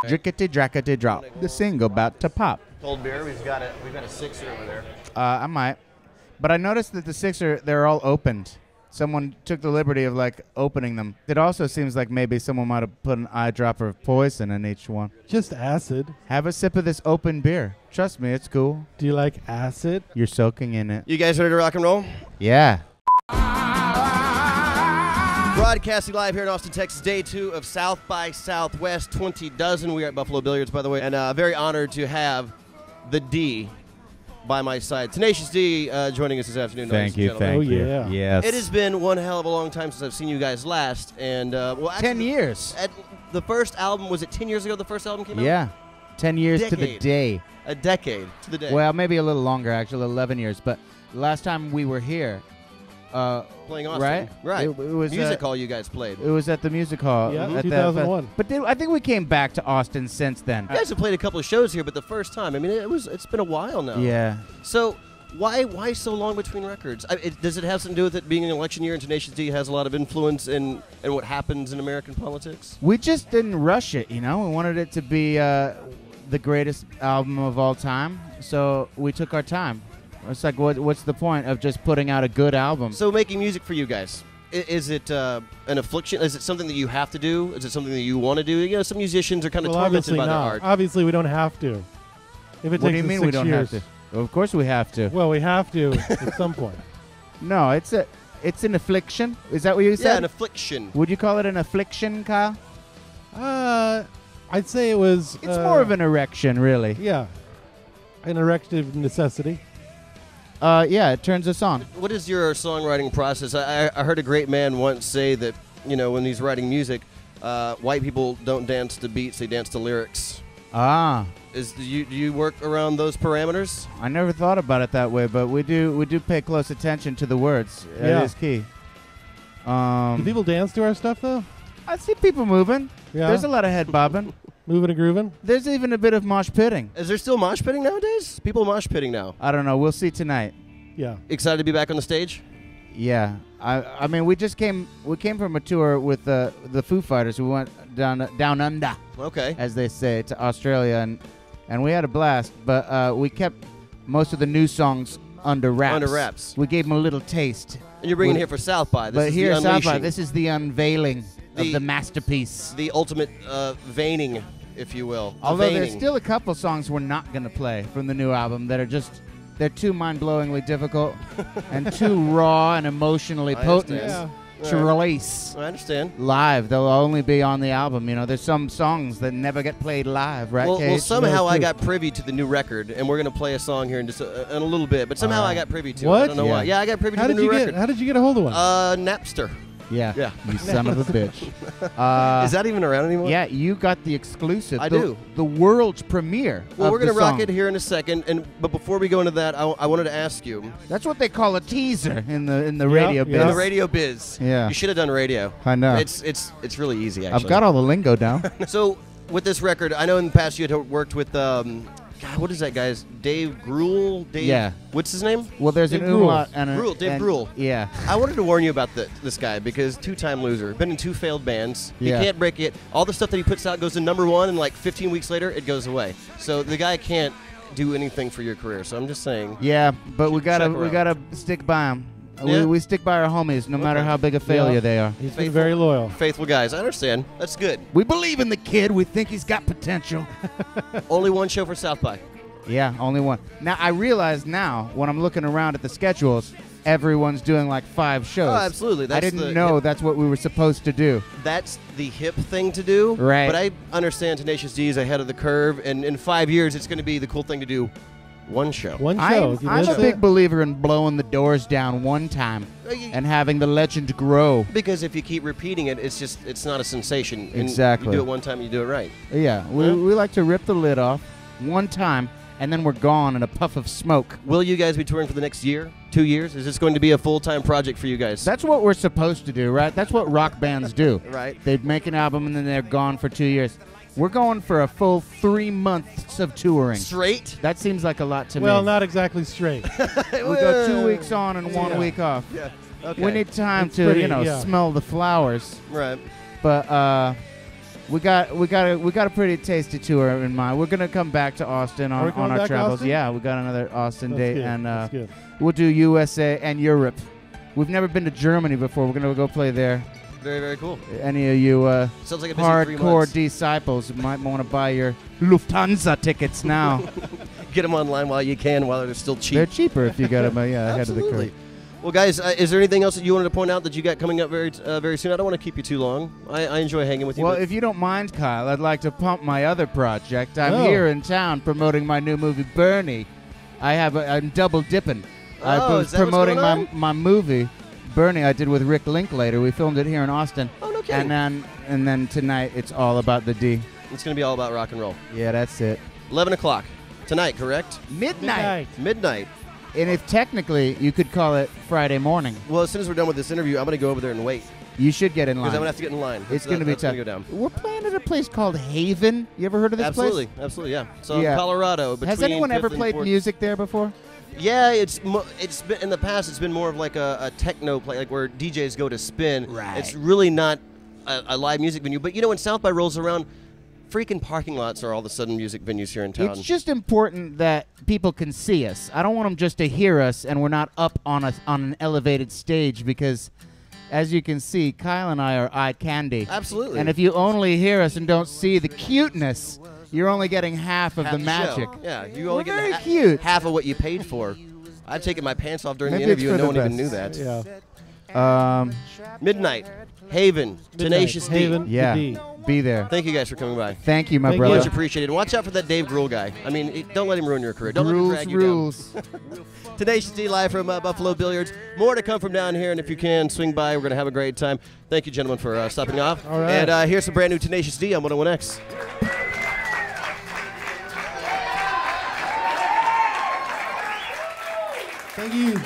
Drickety drackety drop. The single about to pop. Cold beer. We've got a sixer over there. I might. But I noticed that the sixer, they're all opened. Someone took the liberty of, like, opening them. It also seems like maybe someone might have put an eyedropper of poison in each one. Just acid. Have a sip of this open beer. Trust me, it's cool. Do you like acid? You're soaking in it. You guys ready to rock and roll? Yeah. Broadcasting live here in Austin, Texas, day 2 of South by Southwest 20 Dozen. We are at Buffalo Billiards, by the way, and very honored to have the D by my side. Tenacious D joining us this afternoon. Thank you, thank you. Oh, yeah. Yes. It has been one hell of a long time since I've seen you guys last, and well, actually, 10 years. At the first album, was it 10 years ago the first album came out? Yeah. 10 years to the Decade. day. A decade to the day. Well, maybe a little longer, actually, 11 years. But the last time we were here, playing Austin. right? Right. It was Music hall you guys played. It was at the music hall. Yeah, at 2001. But I think we came back to Austin since then. You guys have played a couple of shows here, but the first time, I mean, it's been a while now. Yeah. So why so long between records? Does it have something to do with it being an election year and Tenacious D has a lot of influence in what happens in American politics? We just didn't rush it, you know? We wanted it to be the greatest album of all time, so we took our time. It's like, what's the point of just putting out a good album? So making music for you guys, is it an affliction? Is it something that you have to do? Is it something that you want to do? You know, some musicians are kind of tormented by their art. Obviously, we don't have to. If it What do takes you us mean 6 we don't years. have to? Of course we have to. Well, we have to at some point. No, it's an affliction. Is that what you said? Yeah, an affliction. Would you call it an affliction, Kyle? I'd say it was... It's more of an erection, really. Yeah. An erective necessity. Yeah, it turns us on. What is your songwriting process? I heard a great man once say that, you know, when he's writing music, white people don't dance to beats, they dance to lyrics. Ah. Do you work around those parameters? I never thought about it that way, but we do pay close attention to the words. Yeah. It is key. Do people dance to our stuff, though? I see people moving. Yeah. There's a lot of head bobbing. Moving and grooving? There's even a bit of mosh pitting. Is there still mosh pitting nowadays? People mosh pitting now. I don't know. We'll see tonight. Yeah. Excited to be back on the stage? Yeah. I mean, we came from a tour with the Foo Fighters. We went down under, Okay. as they say, to Australia, and we had a blast. But we kept most of the new songs under wraps. Under wraps. We gave them a little taste. And you're bringing it here for South by. This But is here the at South by, unleashing. this is the unveiling of the masterpiece. The ultimate veining, if you will. The Although there's veining. still a couple songs we're not going to play from the new album that are they're too mind-blowingly difficult and too raw and emotionally I potent understand. to release I understand. live. They'll only be on the album. You know, there's some songs that never get played live, right, Well, Cage? somehow Those I too. got privy to the new record, and we're going to play a song here in just in a little bit. But somehow I got privy to it. What? I don't know why. Yeah, I got privy to the new record. How did you get a hold of one? Napster. Yeah. Yeah. You son of a bitch. Is that even around anymore? Yeah, you got the exclusive. I do. The world's premiere. Well, of we're going to the rock song. it here in a second, but before we go into that, I wanted to ask you. That's what they call a teaser in the Yeah, radio yeah. biz. In the radio biz. Yeah. You should have done radio. I know. It's really easy, actually. I've got all the lingo down. So, with this record, I know in the past you had worked with, God, what is that guy's? Dave Grohl? Yeah. What's his name? Well, there's Dave an Grohl. umlaut and a... Grohl, Dave and- Grohl. Yeah. I wanted to warn you about this guy because two-time loser. Been in 2 failed bands. Yeah. He can't break it. All the stuff that he puts out goes to #1, and like 15 weeks later, it goes away. So the guy can't do anything for your career. So I'm just saying. Yeah, but we Check around. gotta stick by them. Yeah. We stick by our homies, no matter Okay. how big a failure Yeah. they are. He's been faithful. very loyal. Faithful guys. I understand. That's good. We believe in the kid. We think he's got potential. Only one show for South by. Yeah, only one. Now, I realize now, when I'm looking around at the schedules, everyone's doing like 5 shows. Oh, absolutely. I didn't know that's what we were supposed to do. That's the hip thing to do. Right. But I understand Tenacious D is ahead of the curve, and in 5 years, it's going to be the cool thing to do one show. One show. I'm That's a it. big believer in blowing the doors down one time and having the legend grow. Because if you keep repeating it, it's not a sensation. And Exactly. You do it one time, you do it right. Yeah, we like to rip the lid off one time, and then we're gone in a puff of smoke. Will you guys be touring for the next year, 2 years? Is this going to be a full-time project for you guys? That's what we're supposed to do, right? That's what rock bands do. Right. They make an album and then they're gone for 2 years. We're going for a full 3 months of touring. Straight? That seems like a lot to Well, me. not exactly straight. We go 2 weeks on and 1 Yeah. week off. Yeah. Okay. We need time It's to, pretty, you know, yeah. smell the flowers. Right. But We got a pretty tasty tour in mind. We're gonna come back to Austin on our back travels. Austin? Yeah, we got another Austin date, and That's good. we'll do USA and Europe. We've never been to Germany before. We're gonna go play there. Very, very cool. Any of you Sounds like a busy 3 hardcore months. disciples might want to buy your Lufthansa tickets now. Get them online while you can, while they're still cheap. They're cheaper if you got them ahead of the Absolutely. curve. Well, guys, is there anything else that you wanted to point out that you got coming up very soon? I don't want to keep you too long. I enjoy hanging with you. Well, but if you don't mind, Kyle, I'd like to pump my other project. I'm Oh. here in town promoting my new movie, Bernie. I'm double dipping. I Oh, was is that what's promoting going my movie, Bernie. I did with Rick Linklater. We filmed it here in Austin. Oh, no kidding. And then tonight it's all about the D. It's going to be all about rock and roll. Yeah, that's it. 11 o'clock tonight, correct? Midnight. Midnight. And if technically you could call it Friday morning, Well, as soon as we're done with this interview, I'm going to go over there and wait you should get in because line. I'm going to have to get in line. It's going to be that's tough. gonna go down. We're playing at a place called Haven. You ever heard of this Absolutely, place? absolutely, yeah. So Yeah. in Colorado, between Has anyone ever 5th and played 4th music there before? Yeah, it's been in the past. It's been more of like a techno play, like where DJs go to spin. Right. It's really not a live music venue. But you know, when South by rolls around, freaking parking lots are all of a sudden music venues here in town. It's just important that people can see us. I don't want them just to hear us and we're not up on an elevated stage because, as you can see, Kyle and I are eye candy. Absolutely. And if you only hear us and don't see the cuteness, you're only getting half of Half the show. magic. Yeah, you We're only get very cute. half of what you paid for. I've taken my pants off during Maybe the it's interview and for no the one even best. knew that. Yeah. Midnight, Haven, Tenacious D. Haven. Yeah, The D. be there. Thank you guys for coming by. Thank you, my Thank you. brother. Much appreciated. And watch out for that Dave Grohl guy. I mean, don't let him ruin your career. Don't let him Rules, drag you rules. down. Tenacious D live from Buffalo Billiards. More to come from down here, and if you can, swing by. We're going to have a great time. Thank you, gentlemen, for stopping off. All right. And here's some brand new Tenacious D on 101X. Thank you.